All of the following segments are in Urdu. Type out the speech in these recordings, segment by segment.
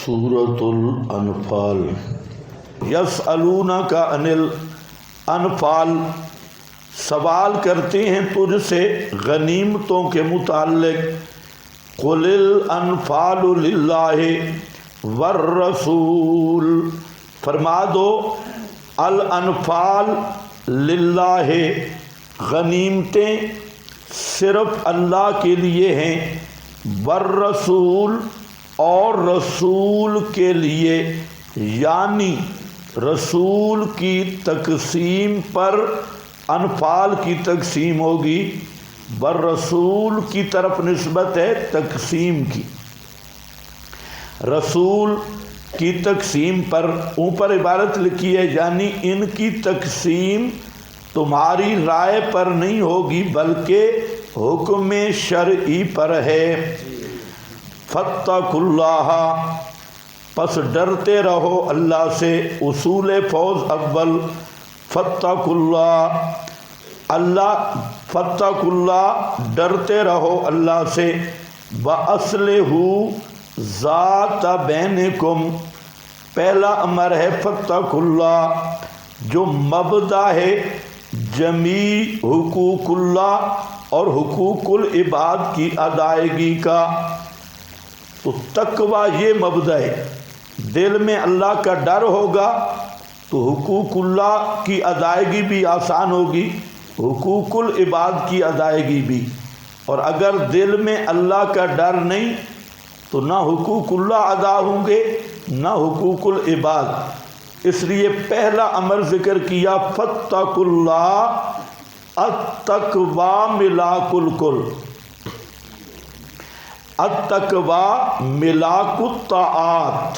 سورۃ الانفال یسألونک عن الانفال، سوال کرتے ہیں تجھ سے غنیمتوں کے متعلق۔ قل الانفال للہ والرسول، فرما دو الانفال للہ، غنیمتیں صرف اللہ کے لیے ہیں، والرسول اور رسول کے لیے، یعنی رسول کی تقسیم پر انفال کی تقسیم ہوگی، والرسول کی طرف نسبت ہے تقسیم کی، رسول کی تقسیم پر اوپر عبارت لکھی ہے، یعنی ان کی تقسیم تمہاری رائے پر نہیں ہوگی بلکہ حکم شرعی پر ہے۔ فاتقوا اللہ، پس ڈرتے رہو اللہ سے، اصول فوز اول فاتقوا اللہ، فاتقوا اللہ ڈرتے رہو اللہ سے، وَأَصْلِحُوا ذَاتَ بَيْنِكُمْ، پہلا امر ہے فاتقوا اللہ جو مبدا ہے جمیع حقوق اللہ اور حقوق العباد کی ادائیگی کا۔ تو تقویٰ یہ مبدا ہے، دل میں اللہ کا ڈر ہوگا تو حقوق اللہ کی ادائیگی بھی آسان ہوگی، حقوق العباد کی ادائیگی بھی، اور اگر دل میں اللہ کا ڈر نہیں تو نہ حقوق اللہ ادا ہوں گے نہ حقوق العباد۔ اس لیے پہلا امر ذکر کیا فاتقوا اللہ، التقویٰ ملاک الکل، التقویٰ ملاک الطاعات،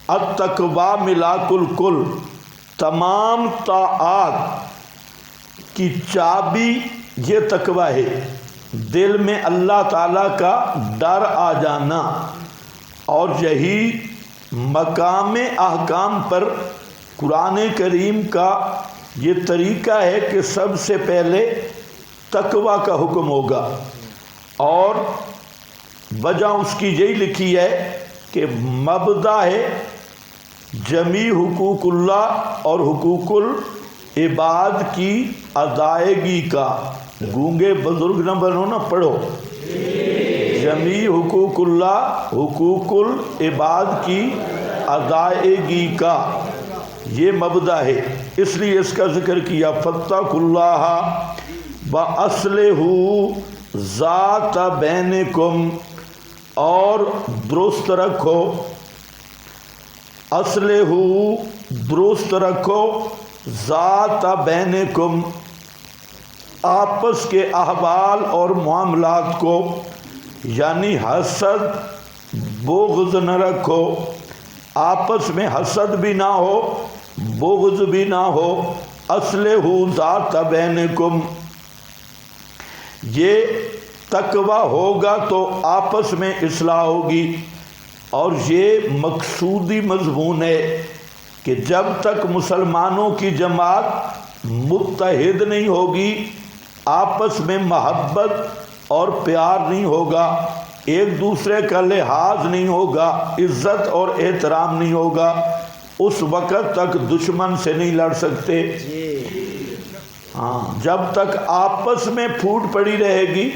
التقویٰ ملاک الکل، تمام طاعات کی چابی یہ تقویٰ ہے، دل میں اللہ تعالیٰ کا ڈر آ جانا، اور یہی مقام احکام پر قرآن کریم کا یہ طریقہ ہے کہ سب سے پہلے تقویٰ کا حکم ہوگا، اور وجہ اس کی یہی لکھی ہے کہ مبدا ہے جمیع حقوق اللہ اور حقوق العباد کی ادائیگی کا۔ گونگے بزرگ نہ بنو نا، پڑھو جمیع حقوق اللہ حقوق العباد کی ادائیگی کا، یہ مبدا ہے، اس لیے اس کا ذکر کیا فاتقوا اللہ وَأَصْلِحُوا ذَاتَ بَيْنِكُمْ، اور درست رکھو، اصلحوا درست رکھو، ذات بینکم آپس کے احوال اور معاملات کو، یعنی حسد بغض نہ رکھو، آپس میں حسد بھی نہ ہو بغض بھی نہ ہو، اصلحوا ذات بینکم، یہ تقویٰ ہوگا تو آپس میں اصلاح ہوگی، اور یہ مقصودی مضمون ہے کہ جب تک مسلمانوں کی جماعت متحد نہیں ہوگی، آپس میں محبت اور پیار نہیں ہوگا، ایک دوسرے کا لحاظ نہیں ہوگا، عزت اور احترام نہیں ہوگا، اس وقت تک دشمن سے نہیں لڑ سکتے۔ ہاں، جب تک آپس میں پھوٹ پڑی رہے گی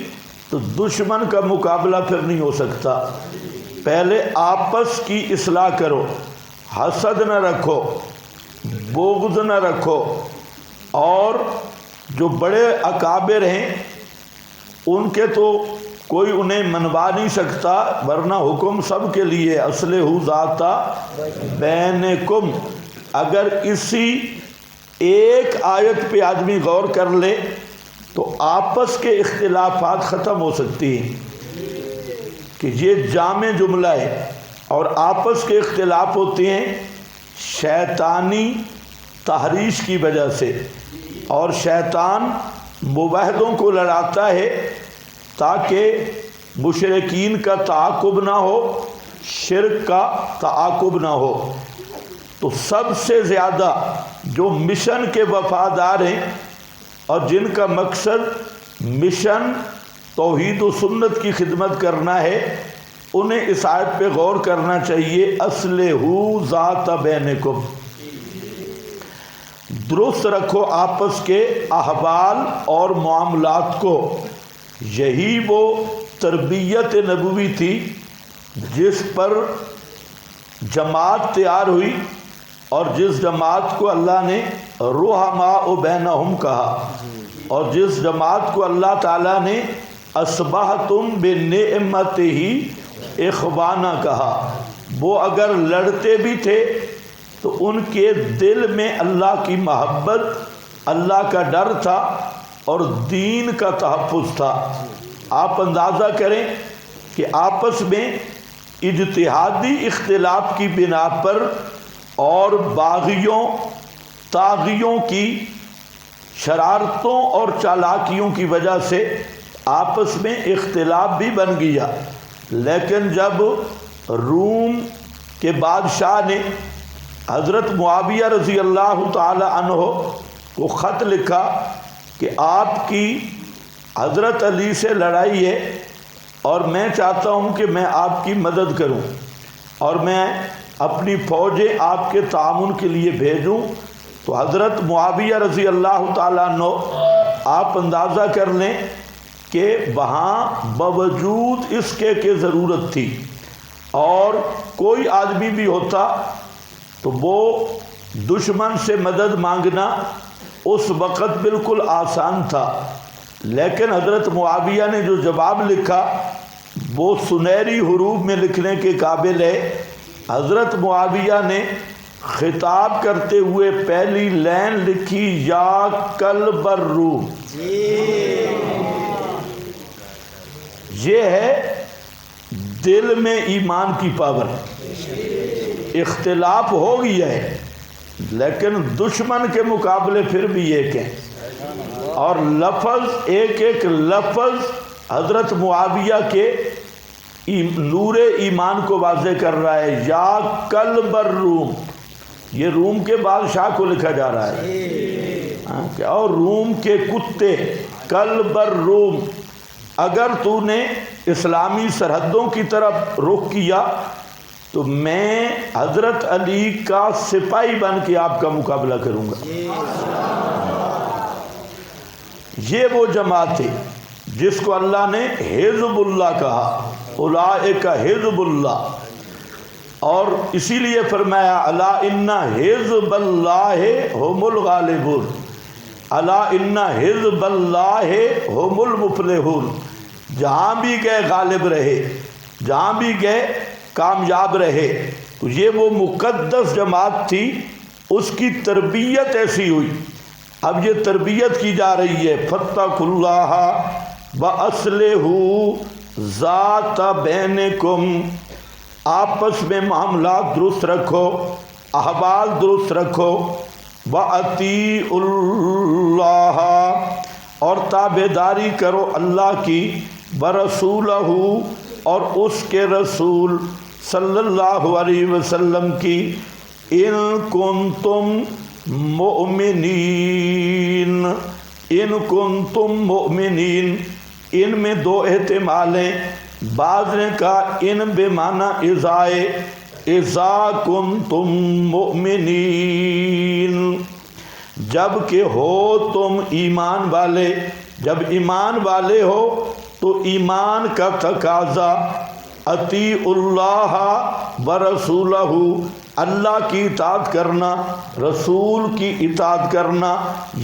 تو دشمن کا مقابلہ پھر نہیں ہو سکتا۔ پہلے آپس کی اصلاح کرو، حسد نہ رکھو، بغض نہ رکھو، اور جو بڑے اکابر ہیں ان کے تو کوئی انہیں منوا نہیں سکتا، ورنہ حکم سب کے لیے اصلحوا ذات بینکم۔ اگر اسی ایک آیت پہ آدمی غور کر لے تو آپس کے اختلافات ختم ہو سکتی ہیں، کہ یہ جامع جملہ ہے، اور آپس کے اختلاف ہوتے ہیں شیطانی تحریش کی وجہ سے، اور شیطان مباحدوں کو لڑاتا ہے تاکہ مشرکین کا تعاقب نہ ہو، شرک کا تعاقب نہ ہو۔ تو سب سے زیادہ جو مشن کے وفادار ہیں اور جن کا مقصد مشن توحید و سنت کی خدمت کرنا ہے، انہیں اس آیت پہ غور کرنا چاہیے، اصلحوا ذات بینکم، درست رکھو آپس کے احوال اور معاملات کو۔ یہی وہ تربیت نبوی تھی جس پر جماعت تیار ہوئی، اور جس جماعت کو اللہ نے رحماء بینہم کہا، اور جس جماعت کو اللہ تعالیٰ نے اصبحتم بنعمتہ اخوانا کہا۔ وہ اگر لڑتے بھی تھے تو ان کے دل میں اللہ کی محبت، اللہ کا ڈر تھا اور دین کا تحفظ تھا۔ آپ اندازہ کریں کہ آپس میں اجتہادی اختلاف کی بنا پر اور باغیوں طاغیوں کی شرارتوں اور چالاکیوں کی وجہ سے آپس میں اختلاف بھی بن گیا، لیکن جب روم کے بادشاہ نے حضرت معاویہ رضی اللہ تعالی عنہ کو خط لکھا کہ آپ کی حضرت علی سے لڑائی ہے اور میں چاہتا ہوں کہ میں آپ کی مدد کروں اور میں اپنی فوجیں آپ کے تعاون کے لیے بھیجوں، تو حضرت معاویہ رضی اللہ تعالیٰ عنہ آپ اندازہ کر لیں کہ وہاں باوجود اس کے کہ ضرورت تھی اور کوئی آدمی بھی ہوتا تو وہ دشمن سے مدد مانگنا اس وقت بالکل آسان تھا، لیکن حضرت معاویہ نے جو جواب لکھا وہ سنہری حروف میں لکھنے کے قابل ہے۔ حضرت معاویہ نے خطاب کرتے ہوئے پہلی لائن لکھی، یا قلب الروم، یہ ہے دل میں ایمان کی پاور۔ اختلاف ہو گیا ہے لیکن دشمن کے مقابلے پھر بھی ایک ہیں، اور لفظ ایک ایک لفظ حضرت معاویہ کے نور ایمان کو واضح کر رہا ہے۔ یا قلب الروم، یہ روم کے بادشاہ کو لکھا جا رہا ہے، اور روم کے کتے، قلب الروم، اگر تو نے اسلامی سرحدوں کی طرف رخ کیا تو میں حضرت علی کا سپاہی بن کے آپ کا مقابلہ کروں گا۔ یہ وہ جماعت ہے جس کو اللہ نے حزب اللہ کہا، اولئک حزب اللہ، اور اسی لیے فرمایا الا ان حزب اللہ هم الغالبون، الا ان حزب اللہ هم المفلحون، جہاں بھی گئے غالب رہے، جہاں بھی گئے کامیاب رہے۔ تو یہ وہ مقدس جماعت تھی، اس کی تربیت ایسی ہوئی۔ اب یہ تربیت کی جا رہی ہے، فاتقوا اللہ واصلحوا ذات بینکم، آپس میں معاملات درست رکھو، احوال درست رکھو، واطیعوا اللہ، اور تابعداری کرو اللہ کی، ورسولہ، اور اس کے رسول صلی اللہ علیہ وسلم کی، ان کنتم مؤمنین، ان کنتم مؤمنین، ان میں دو احتمال ہیں، بعض نے کہا ان بے معنی اذا کنتم مؤمنین، جب کہ ہو تم ایمان والے، جب ایمان والے ہو تو ایمان کا تقاضا اطیعوا اللہ ورسولہ، اللہ کی اطاعت کرنا، رسول کی اطاعت کرنا،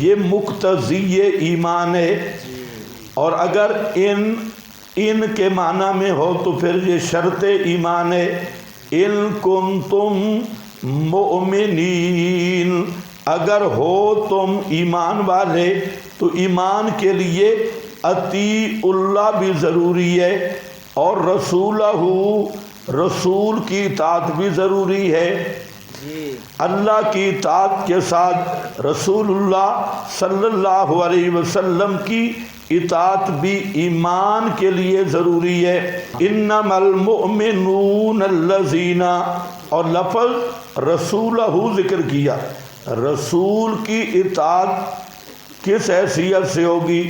یہ مقتضی ایمان ہے۔ اور اگر ان کے معنی میں ہو تو پھر یہ شرط ایمان ہے۔ ان کنتم مؤمنین، اگر ہو تم ایمان والے تو ایمان کے لیے اطیعوا اللہ بھی ضروری ہے اور رسولہ، رسول کی اطاعت بھی ضروری ہے۔ اللہ کی اطاعت کے ساتھ رسول اللہ صلی اللہ علیہ وسلم کی اطاعت بھی ایمان کے لیے ضروری ہے۔ انما المؤمنون الذین، اور لفظ رسولہ ذکر کیا، رسول کی اطاعت کس حیثیت سے ہوگی؟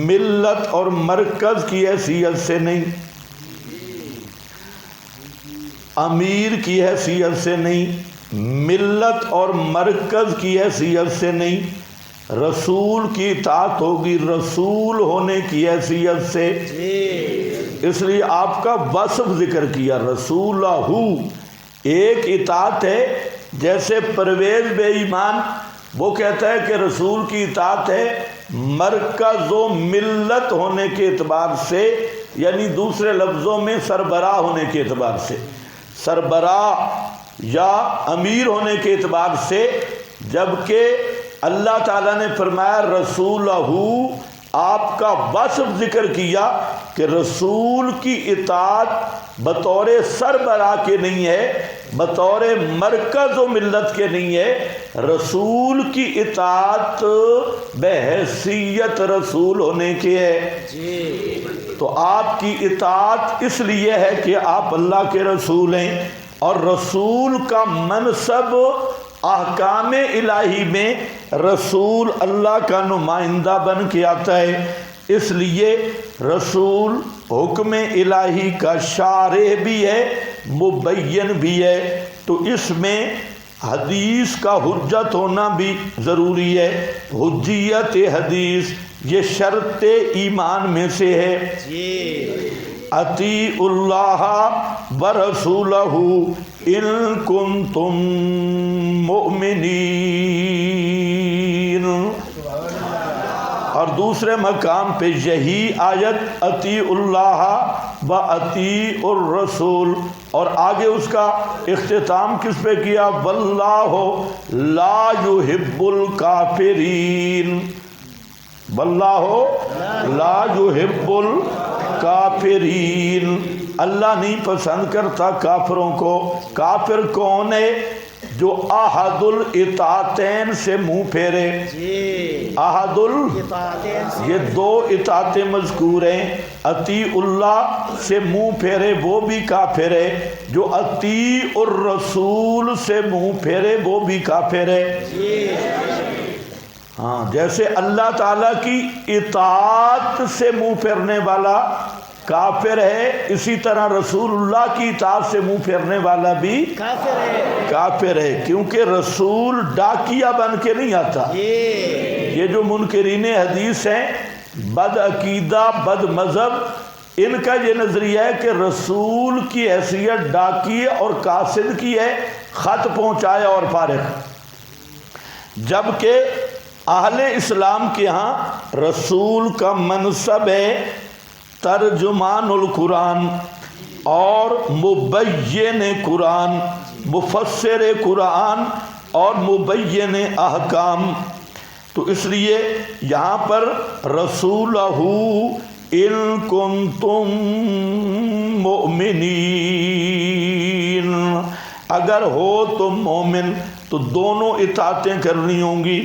ملت اور مرکز کی حیثیت سے نہیں، امیر کی حیثیت سے نہیں، ملت اور مرکز کی حیثیت سے نہیں، رسول کی اطاعت ہوگی رسول ہونے کی حیثیت سے۔ اس لیے آپ کا وصف ذکر کیا، رسولہ۔ ایک اطاعت ہے، جیسے پرویز بے ایمان وہ کہتا ہے کہ رسول کی اطاعت ہے مرکز و ملت ہونے کے اعتبار سے، یعنی دوسرے لفظوں میں سربراہ ہونے کے اعتبار سے، سربراہ یا امیر ہونے کے اعتبار سے، جبکہ اللہ تعالیٰ نے فرمایا رسولہ، آپ کا وصف ذکر کیا کہ رسول کی اطاعت بطور سربراہ کے نہیں ہے، بطور مرکز و ملت کے نہیں ہے، رسول کی اطاعت بحیثیت رسول ہونے کے ہے۔ تو آپ کی اطاعت اس لیے ہے کہ آپ اللہ کے رسول ہیں، اور رسول کا منصب احکام الہی میں رسول اللہ کا نمائندہ بن کے آتا ہے، اس لیے رسول حکم الہی کا شارح بھی ہے، مبین بھی ہے، تو اس میں حدیث کا حجت ہونا بھی ضروری ہے۔ حجیت حدیث یہ شرط ایمان میں سے ہے۔ اطیعوا اللہ ورسولہ ان کنتم مؤمنین، اور دوسرے مقام پہ یہی آیت اطیعوا اللہ و اطیعوا الرسول، اور آگے اس کا اختتام کس پہ کیا؟ واللہ لا یحب الکافرین، واللہ لا یحب الکافرین، اللہ نہیں پسند کرتا کافروں کو۔ کافر کون ہے؟ جو احد الاطاعتین سے منہ پھیرے۔ احد یہ دو اطاعتیں مذکور ہیں، اطیع اللہ سے منہ پھیرے وہ بھی کافر ہے، جو اطیع الرسول سے منہ پھیرے وہ بھی کافر ہے۔ ہاں، جیسے اللہ تعالیٰ کی اطاعت سے منہ پھیرنے والا کافر ہے، اسی طرح رسول اللہ کی اطاعت سے منہ پھیرنے والا بھی کافر ہے، کیونکہ رسول ڈاکیہ بن کے نہیں آتا۔ یہ جو منکرین حدیث ہیں، بد عقیدہ، بد مذہب، ان کا یہ نظریہ ہے کہ رسول کی حیثیت ڈاکیے اور قاصد کی ہے، خط پہنچایا اور فارغ، جبکہ اہل اسلام کے ہاں رسول کا منصب ہے ترجمان القرآن اور مبین قرآن، مفسر قرآن اور مبین احکام۔ تو اس لیے یہاں پر رسولہ ان کنتم مؤمنین، اگر ہو تم مومن تو دونوں اطاعتیں کرنی ہوں گی۔